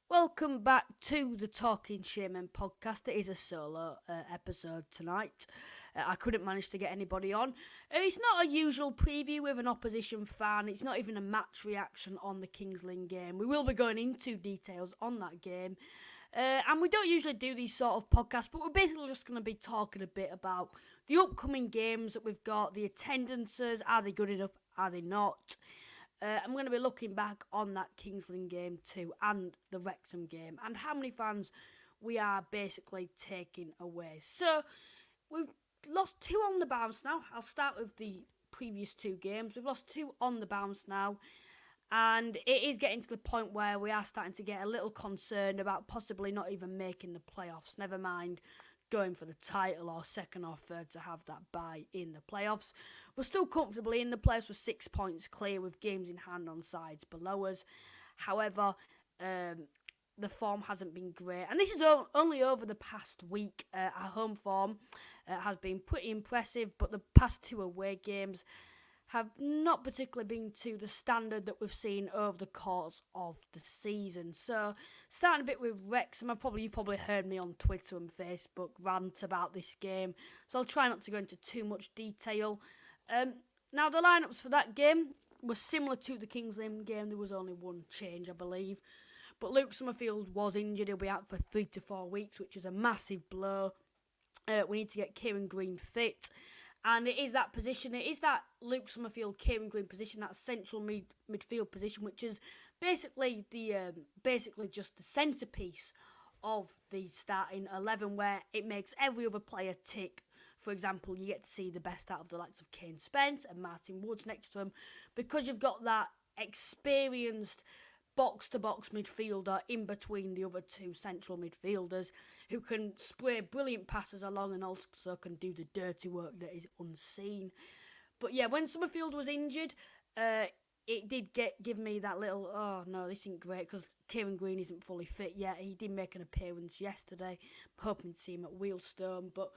Welcome back to the Talking SHAYMEN podcast. It is a solo episode tonight. I couldn't manage to get anybody on. It's not a usual preview with an opposition fan. It's not even a match reaction on the Kings Lynn game. We will be going into details on that game. And we don't usually do these sort of podcasts, but we're basically just going to be talking a bit about the upcoming games that we've got, the attendances, are they good enough, are they not? I'm going to be looking back on that Kings Lynn game too, and the Wrexham game, and how many fans we are basically taking away. So, we've lost 2 on the bounce now. I'll start with the previous 2 games. We've lost 2 on the bounce now, and it is getting to the point where we are starting to get a little concerned about possibly not even making the playoffs, never mind going for the title or second or third to have that bye in the playoffs. We're still comfortably in the playoffs with 6 points clear with games in hand on sides below us. However, the form hasn't been great. And this is only over the past week. Our home form has been pretty impressive, but the past 2 away games have not particularly been to the standard that we've seen over the course of the season. So, starting a bit with Wrexham, you've probably heard me on Twitter and Facebook rant about this game, so I'll try not to go into too much detail. Now, the lineups for that game were similar to the Kings Lynn game. There was only one change, I believe. But Luke Summerfield was injured. He'll be out for 3 to 4 weeks, which is a massive blow. We need to get Kieran Green fit. And it is that position, it is that Luke Summerfield, Kieran Green position, that central midfield position, which is basically just the centrepiece of the starting 11, where it makes every other player tick. For example, you get to see the best out of the likes of Kane Spence and Martin Woods next to him, because you've got that experienced box-to-box midfielder in between the other 2 central midfielders who can spray brilliant passes along and also can do the dirty work that is unseen. But yeah, when Summerfield was injured, it did give me that little, oh no, this isn't great, because Kieran Green isn't fully fit yet. He did make an appearance yesterday. I'm hoping to see him at Wheelstone. But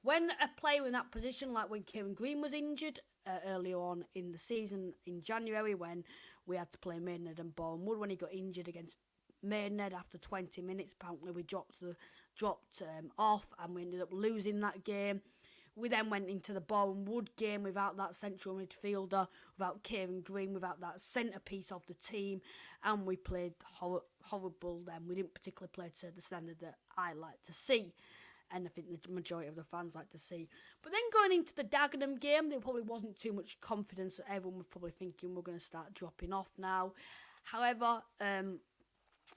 when a player in that position, like when Kieran Green was injured earlier on in the season in January, when we had to play Maidenhead and Bournemouth, when he got injured against Maidenhead after 20 minutes, apparently we dropped off and we ended up losing that game. We then went into the Bournemouth game without that central midfielder, without Kieran Green, without that centrepiece of the team, and we played horrible then. We didn't particularly play to the standard that I like to see, and I think the majority of the fans like to see. But then going into the Dagenham game, there probably wasn't too much confidence. Everyone was probably thinking we're going to start dropping off now. However,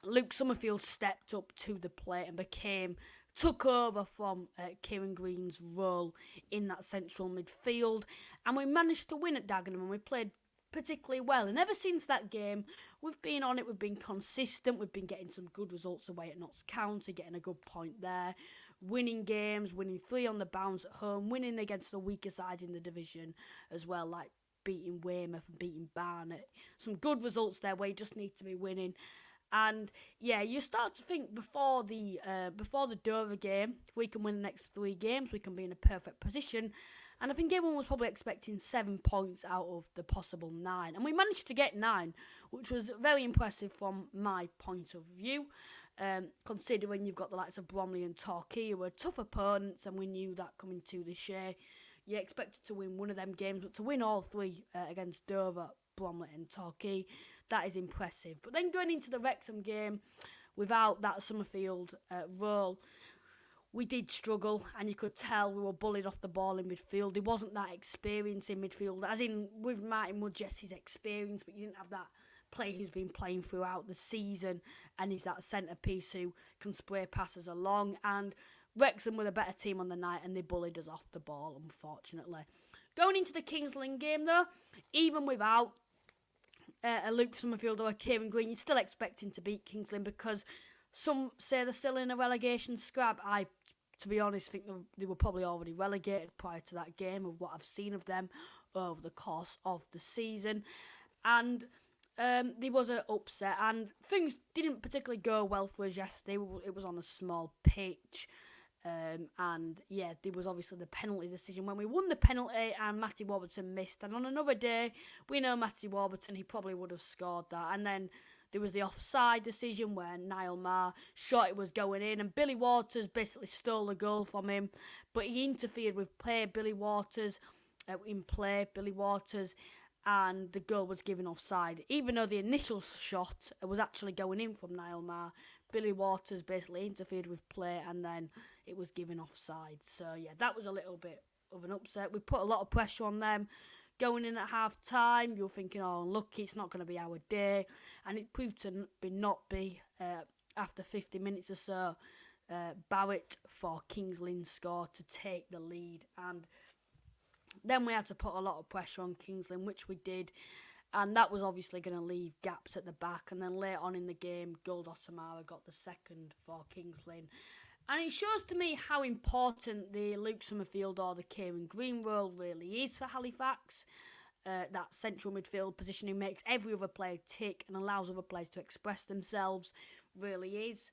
Luke Summerfield stepped up to the plate and took over from Kieran Green's role in that central midfield. And we managed to win at Dagenham, and we played particularly well. And ever since that game, we've been on it, we've been consistent, we've been getting some good results away at Notts County, getting a good point there, winning games, winning 3 on the bounce at home, winning against the weaker sides in the division as well, like beating Weymouth and beating Barnet. Some good results there where you just need to be winning. And yeah, you start to think before the Dover game, if we can win the next 3 games, we can be in a perfect position. And I think everyone was probably expecting 7 points out of the possible 9. And we managed to get 9, which was very impressive from my point of view. Considering you've got the likes of Bromley and Torquay, who were tough opponents, and we knew that coming to the Shay, you expected to win one of them games, but to win all 3 against Dover, Bromley and Torquay, that is impressive. But then going into the Wrexham game, without that Summerfield role, we did struggle, and you could tell we were bullied off the ball in midfield. There wasn't that experience in midfield, as in with Martin Wood, Jesse's experience, but you didn't have that player who's been playing throughout the season, and he's that centrepiece who can spray passes along. And Wrexham were the better team on the night, and they bullied us off the ball, unfortunately. Going into the Kings Lynn game, though, even without a Luke Summerfield or a Kieran Green, you're still expecting to beat Kings Lynn, because some say they're still in a relegation scrap. I, to be honest, think they were probably already relegated prior to that game, of what I've seen of them over the course of the season. And there was an upset, and things didn't particularly go well for us yesterday. It was on a small pitch. And yeah, there was obviously the penalty decision when we won the penalty and Matty Warburton missed. And on another day, we know Matty Warburton, he probably would have scored that. And then there was the offside decision where Niall Maher shot it was going in, and Billy Waters basically stole the goal from him, but he interfered with play. Billy Waters, and the goal was given offside. Even though the initial shot was actually going in from Niall Maher, Billy Waters basically interfered with play, and then it was given offside. So yeah, that was a little bit of an upset. We put a lot of pressure on them. Going in at half-time, you're thinking, oh, unlucky, it's not going to be our day. And it proved to not be. After 50 minutes or so, Barrett for Kings Lynn scored to take the lead. And then we had to put a lot of pressure on Kings Lynn, which we did. And that was obviously going to leave gaps at the back. And then later on in the game, Goldo Samara got the second for Kings Lynn. And it shows to me how important the Luke Summerfield or the Kieran Green role really is for Halifax. That central midfield positioning makes every other player tick and allows other players to express themselves, really is.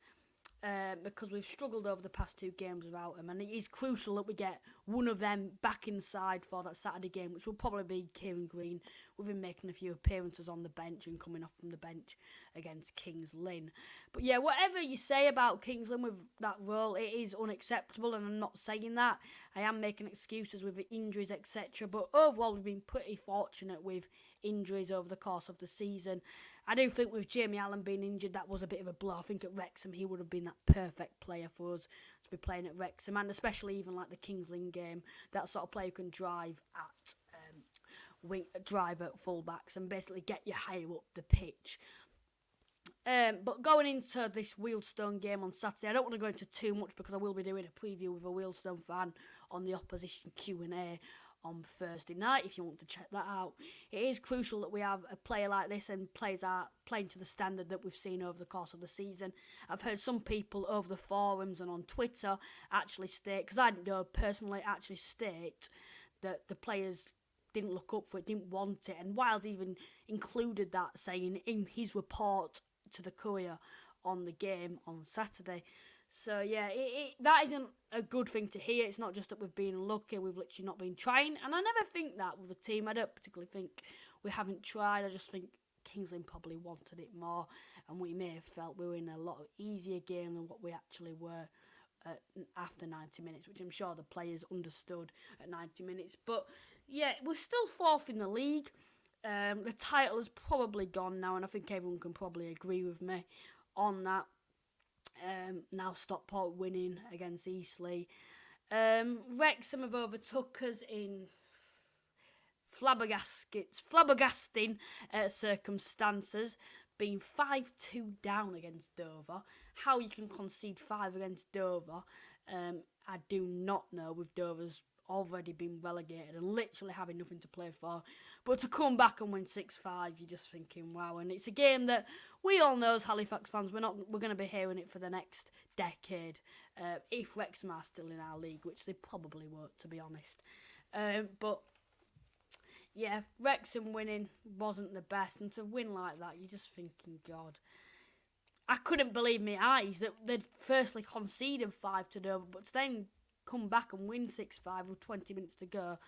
Because we've struggled over the past 2 games without him, and it is crucial that we get one of them back inside for that Saturday game, which will probably be Kieran Green, with him making a few appearances on the bench and coming off from the bench against Kings Lynn. But yeah, whatever you say about Kings Lynn with that role, it is unacceptable, and I'm not saying that. I am making excuses with the injuries, etc. But overall, we've been pretty fortunate with injuries over the course of the season. I do think with Jamie Allen being injured, that was a bit of a blow. I think at Wrexham, he would have been that perfect player for us to be playing at Wrexham, and especially even like the Kings Lynn game, that sort of player who can drive at full-backs and basically get you higher up the pitch. But going into this Wealdstone game on Saturday, I don't want to go into too much because I will be doing a preview with a Wealdstone fan on the opposition Q&A on Thursday night, if you want to check that out. It is crucial that we have a player like this and players are playing to the standard that we've seen over the course of the season. I've heard some people over the forums and on Twitter actually state, because I don't know personally, actually state that the players didn't look up for it, didn't want it, and Wild even included that, saying in his report to the Courier on the game on Saturday. So yeah, that isn't a good thing to hear. It's not just that we've been unlucky, we've literally not been trying. And I never think that with a team. I don't particularly think we haven't tried. I just think Kings Lynn probably wanted it more, and we may have felt we were in a lot easier game than what we actually were after 90 minutes, which I'm sure the players understood at 90 minutes. But yeah, we're still 4th in the league. The title is probably gone now, and I think everyone can probably agree with me on that. Now Stockport winning against Eastleigh. Wrexham have overtook us in flabbergasting circumstances, being 5-2 down against Dover. How you can concede 5 against Dover, I do not know, with Dover's already been relegated and literally having nothing to play for. But to come back and win 6-5, you're just thinking, wow. And it's a game that we all know as Halifax fans, we're going to be hearing it for the next decade, if Wrexham are still in our league, which they probably won't, to be honest. But yeah, Wrexham winning wasn't the best, and to win like that, you're just thinking, God. I couldn't believe my eyes that they'd firstly conceded 5 to Dover, but to then come back and win 6-5 with 20 minutes to go.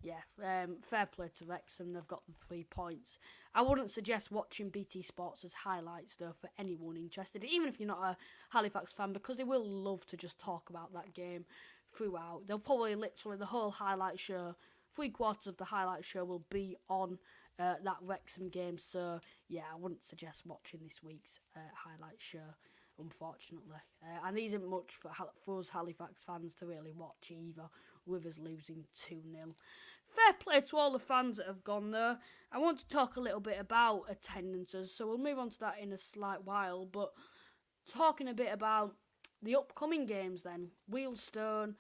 Yeah, fair play to Wrexham. They've got the 3 points. I wouldn't suggest watching BT Sports as highlights, though, for anyone interested, even if you're not a Halifax fan, because they will love to just talk about that game throughout. They'll probably literally, the whole highlight show, 3/4 of the highlight show will be on that Wrexham game. So, yeah, I wouldn't suggest watching this week's highlight show, unfortunately. And there isn't much for us Halifax fans to really watch either, with us losing 2-0. Fair play to all the fans that have gone there. I want to talk a little bit about attendances, so we'll move on to that in a slight while. But talking a bit about the upcoming games then, Wealdstone,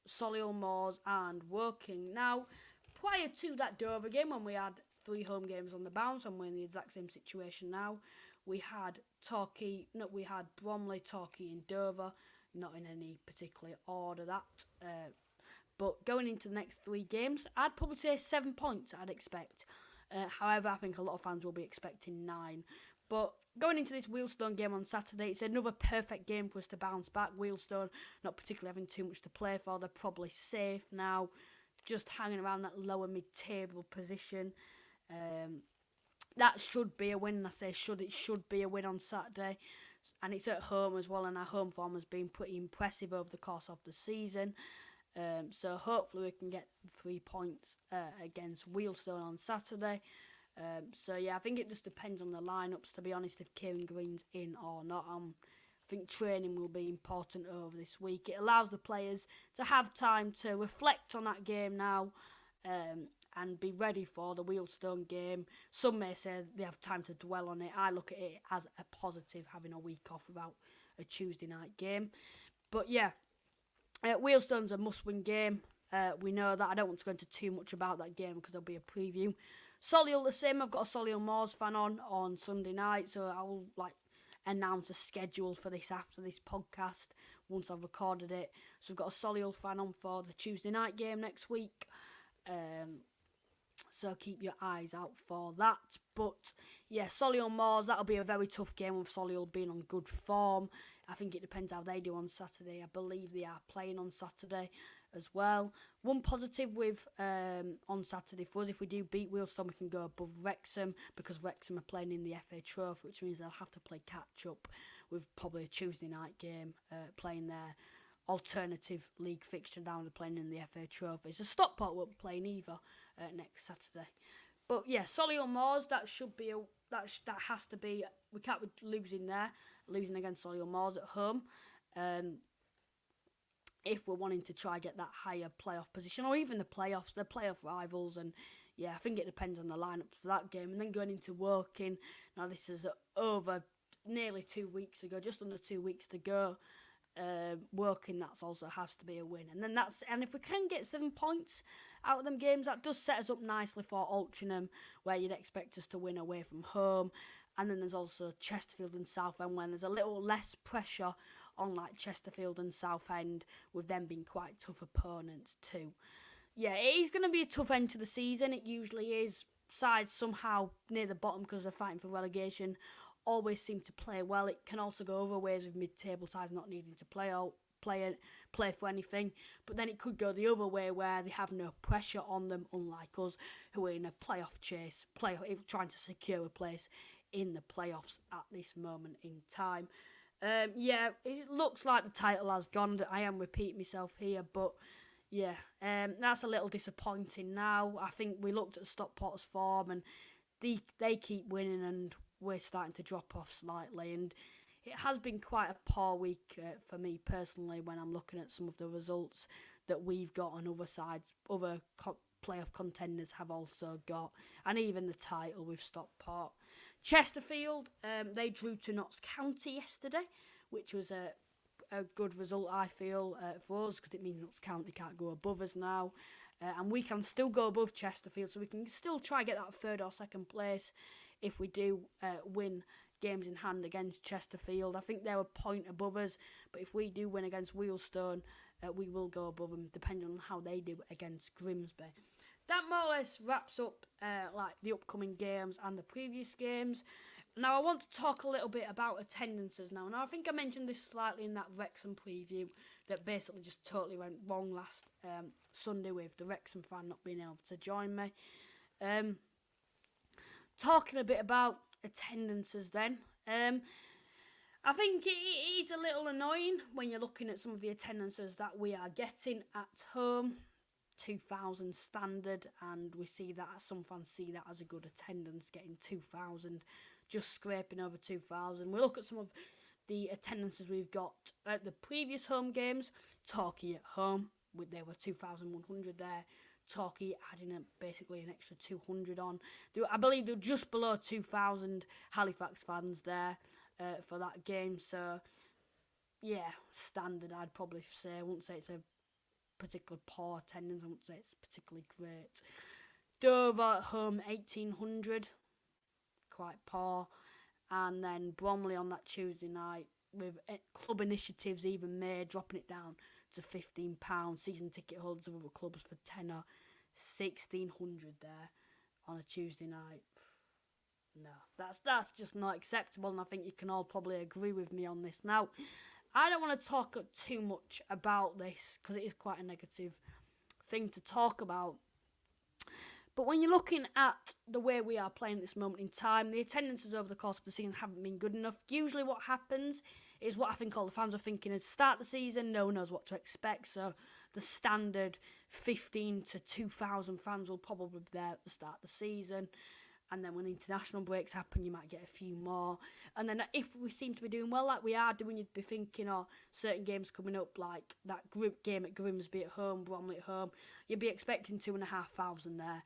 Solihull Moors and Woking. Now, prior to that Dover game, when we had 3 home games on the bounce, and we're in the exact same situation now, we had Bromley, Torquay and Dover, not in any particular order that. But going into the next 3 games, I'd probably say 7 points I'd expect. However, I think a lot of fans will be expecting 9. But going into this Wealdstone game on Saturday, it's another perfect game for us to bounce back. Wealdstone not particularly having too much to play for. They're probably safe now, just hanging around that lower mid-table position. that should be a win. I say should, it should be a win on Saturday. And it's at home as well, and our home form has been pretty impressive over the course of the season. So hopefully we can get 3 points against Wealdstone on Saturday. So yeah, I think it just depends on the lineups, to be honest, if Kieran Green's in or not. I think training will be important over this week. It allows the players to have time to reflect on that game now, and be ready for the Wealdstone game. Some may say they have time to dwell on it. I look at it as a positive, having a week off without a Tuesday night game. But yeah, Wealdstone's a must-win game. We know that. I don't want to go into too much about that game because there'll be a preview. Solihull the same. I've got a Solihull Moors fan on Sunday night, so I will announce a schedule for this after this podcast once I've recorded it. So we've got a Solihull fan on for the Tuesday night game next week. So keep your eyes out for that. But yeah, Solihull Moors, that'll be a very tough game with Solihull being on good form. I think it depends how they do on Saturday. I believe they are playing on Saturday as well. One positive with on Saturday for us, if we do beat Wealdstone, we can go above Wrexham, because Wrexham are playing in the FA Trophy, which means they'll have to play catch up with probably a Tuesday night game, playing their alternative league fixture down to playing in the FA Trophy. So Stockport won't be playing either next Saturday. But yeah, Solihull Moors, that should be that has to be. We can't be losing against Solihull Moors at home. If we're wanting to try get that higher playoff position, or even the playoffs, they're playoff rivals. And yeah, I think it depends on the lineups for that game. And then going into Woking, now this is over nearly 2 weeks ago, just under 2 weeks to go. Woking, that's also has to be a win. And if we can get 7 points out of them games, that does set us up nicely for Altrincham, where you'd expect us to win away from home. And then there's also Chesterfield and Southend, when there's a little less pressure on like Chesterfield and Southend, with them being quite tough opponents too. Yeah, it is going to be a tough end to the season. It usually is. Sides somehow near the bottom, because they're fighting for relegation, always seem to play well. It can also go other ways with mid-table sides not needing to play for anything. But then it could go the other way, where they have no pressure on them, unlike us, who are in a playoff chase, trying to secure a place in the playoffs at this moment in time. Yeah, it looks like the title has gone. I am repeating myself here, but yeah, that's a little disappointing now. I think we looked at Stockport's form, and they keep winning, and we're starting to drop off slightly. And it has been quite a poor week for me personally, when I'm looking at some of the results that we've got on other sides, other playoff contenders have also got, and even the title with Stockport. Chesterfield, they drew to Notts County yesterday, which was a good result, I feel, for us, because it means Notts County can't go above us now. And we can still go above Chesterfield, so we can still try get that third or second place if we do win games in hand against Chesterfield. I think they're a point above us, but if we do win against Wealdstone, we will go above them, depending on how they do against Grimsby. That more or less wraps up like the upcoming games and the previous games. Now I want to talk a little bit about attendances now. Now I think I mentioned this slightly in that Wrexham preview, that basically just totally went wrong last Sunday with the Wrexham fan not being able to join me. Talking a bit about attendances then. I think it is a little annoying when you're looking at some of the attendances that we are getting at home. 2,000 standard, and we see that some fans see that as a good attendance, getting 2,000, just scraping over 2,000. We look at some of the attendances we've got at the previous home games. Torquay at home, there were 2,100 there. Torquay adding basically an extra 200 on. I believe they were just below 2,000 Halifax fans there for that game. So yeah, standard, I'd probably say. I wouldn't say it's a particularly poor attendance. I wouldn't say it's particularly great. Dover at home, 1,800, quite poor. And then Bromley on that Tuesday night, with club initiatives even made, dropping it down to £15. Season ticket holders of other clubs for tenner, 1,600 there on a Tuesday night. No, that's just not acceptable, and I think you can all probably agree with me on this. Now, I don't want to talk too much about this, because it is quite a negative thing to talk about. But when you're looking at the way we are playing at this moment in time, the attendances over the course of the season haven't been good enough. Usually what happens is what I think all the fans are thinking is start the season, no one knows what to expect, so the standard 15 to 2,000 fans will probably be there at the start of the season. And then when international breaks happen, you might get a few more. And then if we seem to be doing well like we are doing, you'd be thinking, certain games coming up, like that game at Grimsby at home, Bromley at home, you'd be expecting 2,500 there.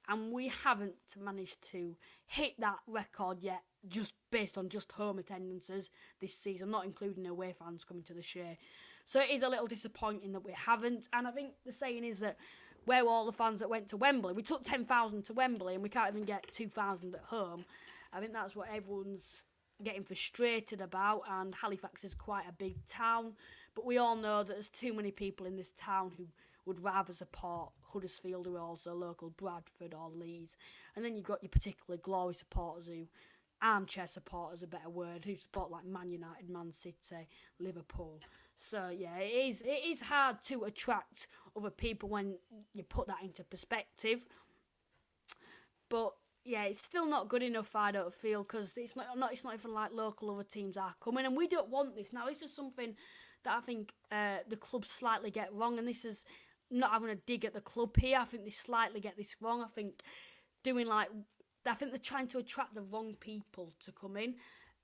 And we haven't managed to hit that record yet, just based on just home attendances this season, not including away fans coming to the Shay. So it is a little disappointing that we haven't. And I think the saying is that where were all the fans that went to Wembley? We took 10,000 to Wembley and we can't even get 2,000 at home. I think that's what everyone's getting frustrated about, and Halifax is quite a big town, but we all know that there's too many people in this town who would rather support Huddersfield, who are also local, Bradford or Leeds. And then you've got your particular glory supporters who, armchair supporters, a better word, who support like Man United, Man City, Liverpool. So yeah, it is hard to attract other people when you put that into perspective. But yeah, it's still not good enough, I don't feel, because it's not even like local other teams are coming, and we don't want this. Now, this is something that I think the club slightly get wrong, and this is not having a dig at the club here. I think they slightly get this wrong. I think they're trying to attract the wrong people to come in,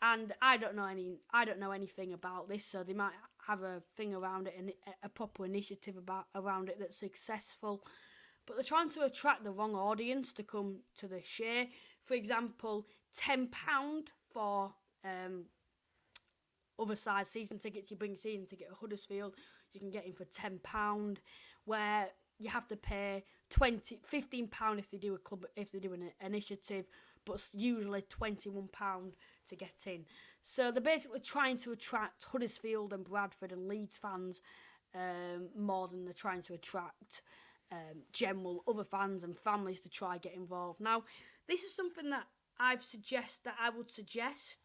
and I don't know anything about this, so they might have a thing around it and a proper initiative around it that's successful. But they're trying to attract the wrong audience to come to the Shay. For example, £10 for other size season tickets. You bring a season ticket to Huddersfield, you can get in for £10, where you have to pay £15 if they do an initiative, but usually £21 to get in. So they're basically trying to attract Huddersfield and Bradford and Leeds fans more than they're trying to attract general other fans and families to try get involved. Now, this is something that I would suggest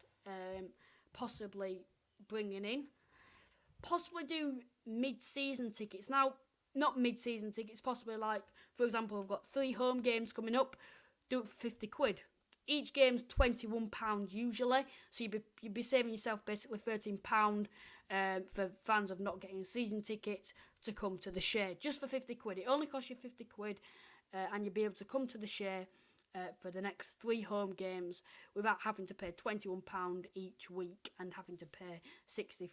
possibly bringing in. Possibly do mid-season tickets. Now, not mid-season tickets, possibly like, for example, we've got 3 home games coming up, do it for £50. Each game's £21 usually, so you'd be saving yourself basically £13 for fans of not getting season tickets to come to the Shay, just for £50. It only costs you £50, and you'll be able to come to the Shay for the next 3 home games without having to pay £21 each week and having to pay £63.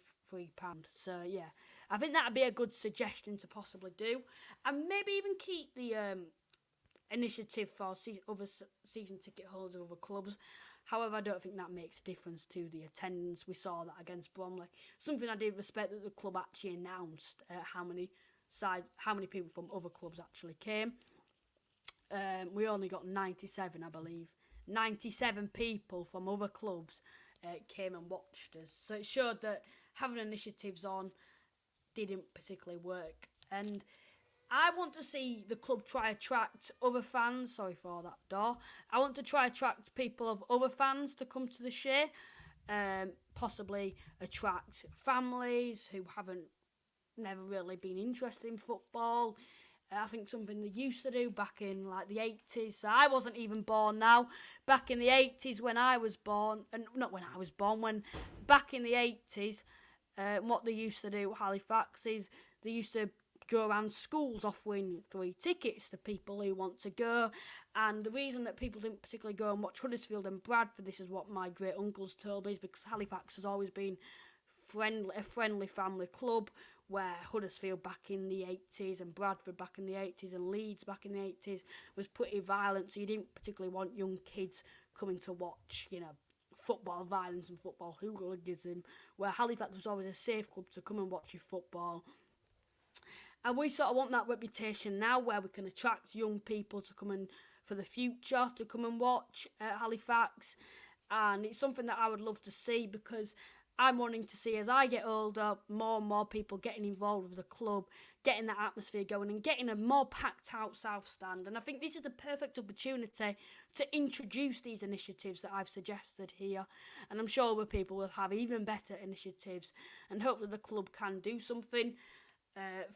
So yeah, I think that'd be a good suggestion to possibly do, and maybe even keep the initiative for other season ticket holders of other clubs. However, I don't think that makes a difference to the attendance. We saw that against Bromley. Something I did respect that the club actually announced how many people from other clubs actually came. We only got 97, I believe. 97 people from other clubs came and watched us. So it showed that having initiatives on didn't particularly work. And I want to see the club try attract other fans. Sorry for that door. I want to try attract people of other fans to come to the Shay. Possibly attract families who haven't never really been interested in football. I think something they used to do back in like the 80s. So I wasn't even born now. Back in the 80s when I was born, and not when I was born, when back in the 80s, what they used to do at Halifax is they used to go around schools offering free tickets to people who want to go. And the reason that people didn't particularly go and watch Huddersfield and Bradford, this is what my great uncles told me, is because Halifax has always been a friendly family club, where Huddersfield back in the 80s and Bradford back in the 80s and Leeds back in the 80s was pretty violent, so you didn't particularly want young kids coming to watch, football violence and football hooliganism, where Halifax was always a safe club to come and watch your football. And we sort of want that reputation now, where we can attract young people to come in for the future, to come and watch at Halifax. And it's something that I would love to see, because I'm wanting to see, as I get older, more and more people getting involved with the club, getting that atmosphere going and getting a more packed out South Stand. And I think this is the perfect opportunity to introduce these initiatives that I've suggested here. And I'm sure other people will have even better initiatives, and hopefully the club can do something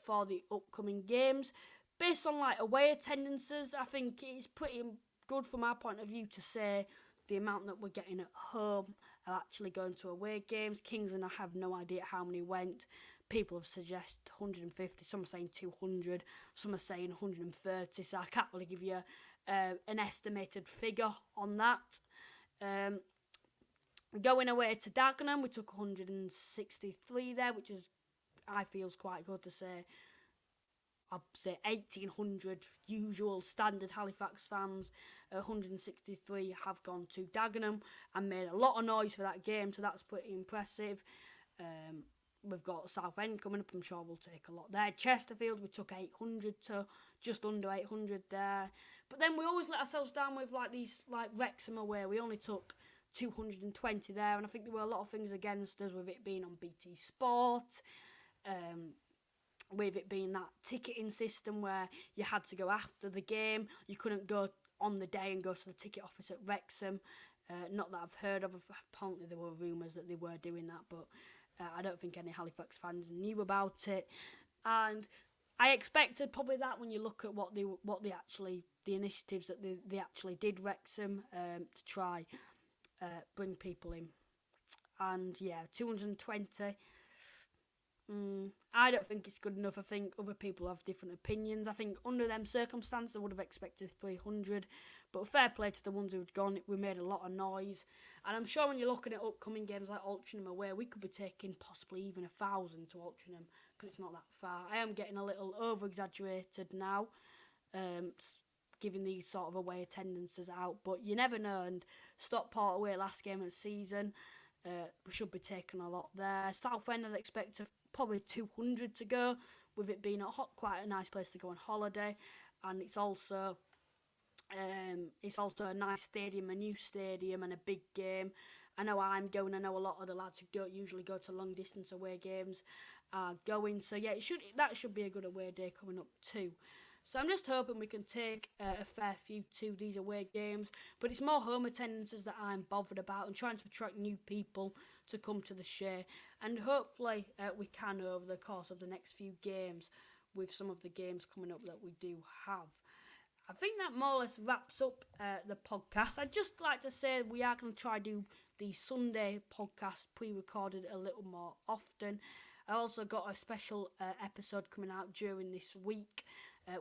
for the upcoming games. based on like away attendances, I think it's pretty good from our point of view to say the amount that we're getting at home are actually going to away games. Kings and I have no idea how many went. People have suggested 150, some are saying 200, some are saying 130, so I can't really give you an estimated figure on that. Going away to Dagenham, we took 163 there, which is, I feel, is quite good to say. I'd say 1,800 usual standard Halifax fans, 163 have gone to Dagenham and made a lot of noise for that game, so that's pretty impressive. We've got Southend coming up, I'm sure we'll take a lot there. Chesterfield, we took 800 to just under 800 there. But then we always let ourselves down with like these, like Wrexham away, we only took 220 there, and I think there were a lot of things against us with it being on BT Sport, with it being that ticketing system where you had to go after the game. You couldn't go on the day and go to the ticket office at Wrexham. Not that I've heard of. Apparently there were rumours that they were doing that, but I don't think any Halifax fans knew about it. And I expected probably that when you look at what the initiatives that they actually did Wrexham to try bring people in. And yeah, 220. I don't think it's good enough. I think other people have different opinions. I think under them circumstances I would have expected 300, but fair play to the ones who'd gone. We made a lot of noise, and I'm sure when you're looking at upcoming games like Altrincham away, we could be taking possibly even 1,000 to Altrincham because it's not that far. I am getting a little over-exaggerated now, giving these sort of away attendances out, but you never know. And Stockport away last game of the season, we should be taking a lot there. Southend I'd expect probably 200 to go, with it being quite a nice place to go on holiday, and it's also a nice stadium, a new stadium, and a big game. I know I'm going. I know a lot of the lads who don't usually go to long distance away games are going. So yeah, that should be a good away day coming up too. So I'm just hoping we can take a fair few to these away games. But it's more home attendances that I'm bothered about, and trying to attract new people to come to the Shay. And hopefully we can over the course of the next few games, with some of the games coming up that we do have. I think that more or less wraps up the podcast. I'd just like to say we are going to try to do the Sunday podcast pre-recorded a little more often. I also got a special episode coming out during this week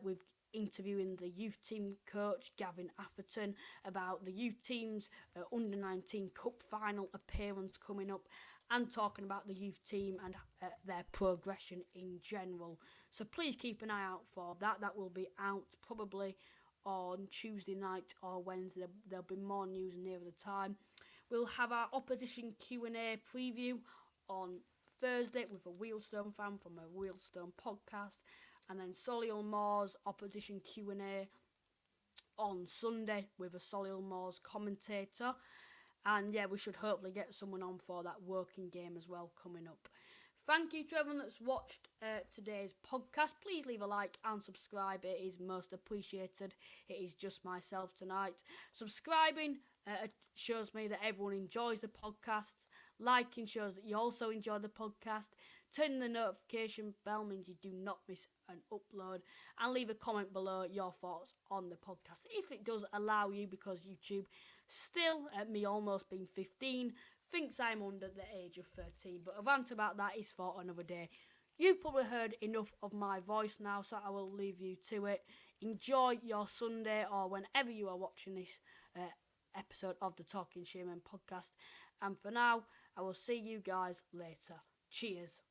with interviewing the youth team coach Gavin Atherton about the youth team's under-19 cup final appearance coming up, and talking about the youth team and their progression in general. So please keep an eye out for that. That will be out probably on Tuesday night or Wednesday. There'll be more news nearer the time. We'll have our opposition Q&A preview on Thursday with a Wheelstone fan from a Wheelstone podcast, and then Solihull Moors opposition Q&A on Sunday with a Solihull Moors commentator. And yeah, we should hopefully get someone on for that working game as well coming up. Thank you to everyone that's watched today's podcast. Please leave a like and subscribe. It is most appreciated. It is just myself tonight. Subscribing shows me that everyone enjoys the podcast. Liking shows that you also enjoy the podcast. Turning the notification bell means you do not miss an upload. And leave a comment below your thoughts on the podcast, if it does allow you, because YouTube, still at me almost being 15, thinks I'm under the age of 13. But a rant about that is for another day. You've probably heard enough of my voice now, so I will leave you to it. Enjoy your Sunday, or whenever you are watching this episode of the Talking SHAYMEN podcast. And for now, I will see you guys later. Cheers.